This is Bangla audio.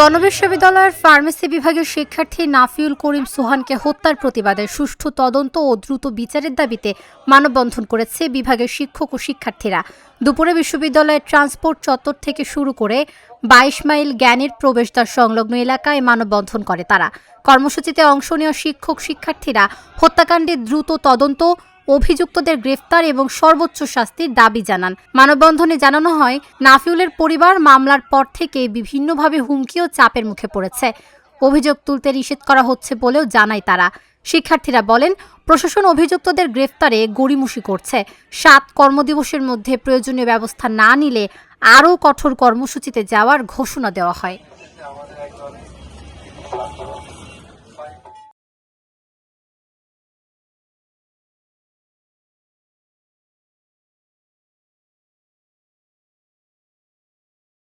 গণবিশ্ববিদ্যালয়ের ফার্মেসি বিভাগের শিক্ষার্থী নাফিউল করিম সোহানকে হত্যার প্রতিবাদে সুষ্ঠু তদন্ত ও দ্রুত বিচারের দাবিতে মানববন্ধন করেছে বিভাগের শিক্ষক ও শিক্ষার্থীরা। দুপুরে বিশ্ববিদ্যালয়ের ট্রান্সপোর্ট চত্বর থেকে শুরু করে 22 মাইল জ্ঞানের প্রবেশদ্বার সংলগ্ন এলাকায় মানববন্ধন করে তারা। কর্মসূচিতে অংশ নেওয়া শিক্ষক শিক্ষার্থীরা হত্যাকাণ্ডের দ্রুত তদন্ত, অভিযুক্তদের গ্রেফতার এবং সর্বোচ্চ শাস্তির দাবি জানান। মানববন্ধনে জানানো হয়, নাফিউলের পরিবার মামলার পর থেকে বিভিন্নভাবে হুমকি ও চাপের মুখে পড়েছে। অভিযোগ তুলতে নিষেধ করা হচ্ছে বলেও জানায় তারা। শিক্ষার্থীরা বলেন, প্রশাসন অভিযুক্তদের গ্রেফতারে গড়িমসি করছে। 7 কর্মদিবসের মধ্যে প্রয়োজনীয় ব্যবস্থা না নিলে আরও কঠোর কর্মসূচিতে যাওয়ার ঘোষণা দেওয়া হয়।